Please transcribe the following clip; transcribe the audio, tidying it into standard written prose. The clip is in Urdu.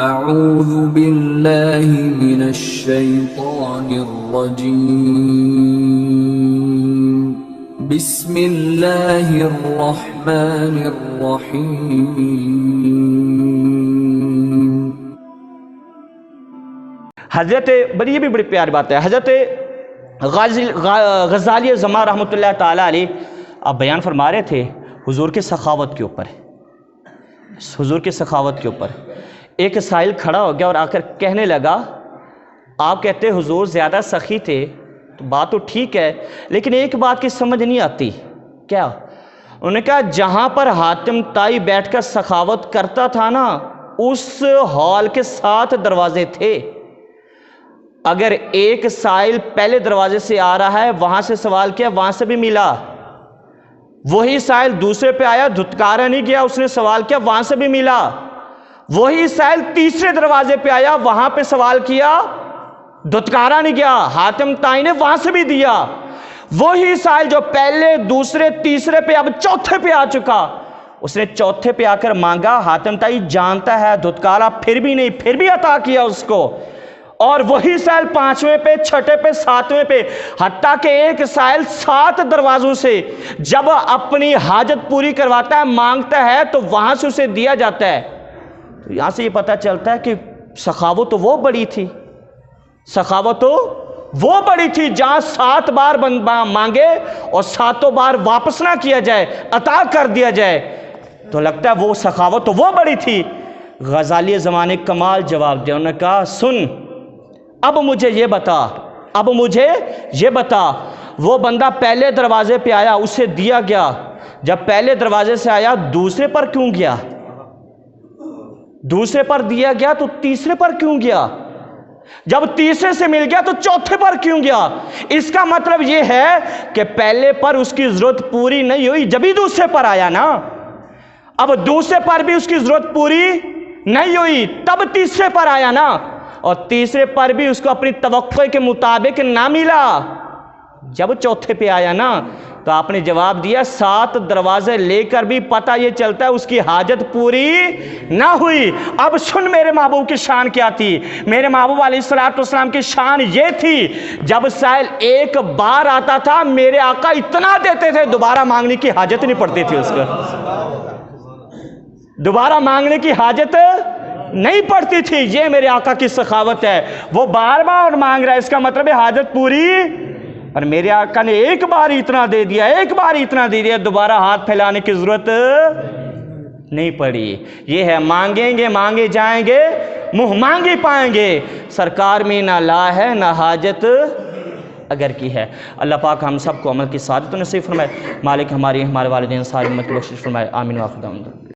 اعوذ باللہ من الشیطان الرجیم بسم اللہ الرحمن الرحیم۔ حضرت یہ بھی بڑی پیاری بات ہے، حضرت غزالی زمان رحمۃ اللہ تعالیٰ علیہ آپ بیان فرما رہے تھے حضور کے سخاوت کے اوپر، حضور کے سخاوت کے اوپر ایک سائل کھڑا ہو گیا اور آ کر کہنے لگا، آپ کہتے حضور زیادہ سخی تھے، تو بات تو ٹھیک ہے، لیکن ایک بات کی سمجھ نہیں آتی۔ کیا؟ انہوں نے کہا جہاں پر حاتم طائی بیٹھ کر سخاوت کرتا تھا نا، اس ہال کے 7 دروازے تھے، اگر ایک سائل پہلے دروازے سے آ رہا ہے، وہاں سے سوال کیا، وہاں سے بھی ملا، وہی سائل دوسرے پہ آیا، دھتکارا نہیں گیا، اس نے سوال کیا، وہاں سے بھی ملا، وہی سائل تیسرے دروازے پہ آیا، وہاں پہ سوال کیا، دھتکارا نہیں گیا، حاتم طائی نے وہاں سے بھی دیا، وہی سائل جو پہلے دوسرے تیسرے پہ اب چوتھے پہ آ چکا، اس نے چوتھے پہ آ کر مانگا، حاتم طائی جانتا ہے، دھتکارا پھر بھی نہیں، پھر بھی عطا کیا اس کو، اور وہی سائل 5ویں پہ، 6 پہ، 7ویں پہ، حتیٰ کہ ایک سائل 7 دروازوں سے جب اپنی حاجت پوری کرواتا ہے، مانگتا ہے، تو وہاں سے اسے دیا جاتا ہے۔ تو یہاں سے یہ پتہ چلتا ہے کہ سخاوت تو وہ بڑی تھی، سخاوت تو وہ بڑی تھی جہاں 7 بار مانگے اور 7 بار واپس نہ کیا جائے، عطا کر دیا جائے، تو لگتا ہے وہ سخاوت تو وہ بڑی تھی۔ غزالی زمانے کمال جواب دیا، انہوں نے کہا سن، اب مجھے یہ بتا، وہ بندہ پہلے دروازے پہ آیا، اسے دیا گیا، جب پہلے دروازے سے آیا دوسرے پر کیوں گیا؟ دوسرے پر دیا گیا تو تیسرے پر کیوں گیا؟ جب تیسرے سے مل گیا تو چوتھے پر کیوں گیا؟ اس کا مطلب یہ ہے کہ پہلے پر اس کی ضرورت پوری نہیں ہوئی، جبھی دوسرے پر آیا نا، اب دوسرے پر بھی اس کی ضرورت پوری نہیں ہوئی، تب تیسرے پر آیا نا، اور تیسرے پر بھی اس کو اپنی توقع کے مطابق نہ ملا، جب چوتھے پہ آیا نا، تو آپ نے جواب دیا 7 دروازے لے کر بھی پتہ یہ چلتا ہے اس کی حاجت پوری نہ ہوئی۔ اب سن میرے محبوب کی شان کیا تھی، میرے محبوب علیہ السلام کی شان یہ تھی، جب سائل ایک بار آتا تھا میرے آقا اتنا دیتے تھے، دوبارہ مانگنے کی حاجت نہیں پڑتی تھی، اس کو دوبارہ مانگنے کی حاجت نہیں پڑتی تھی۔ یہ میرے آقا کی سخاوت ہے، وہ بار بار مانگ رہا ہے، اس کا مطلب ہے حاجت پوری، اور میرے آقا نے ایک بار اتنا دے دیا، دوبارہ ہاتھ پھیلانے کی ضرورت نہیں پڑی۔ یہ ہے مانگیں گے مانگے جائیں گے، منہ مانگی پائیں گے، سرکار میں نہ لا ہے نہ حاجت اگر کی ہے۔ اللہ پاک ہم سب کو عمل کی سعادت نصیب فرمائے، مالک ہمارے والدین ساری امت کو بخشش فرمائے، آمین واخر دعوانا۔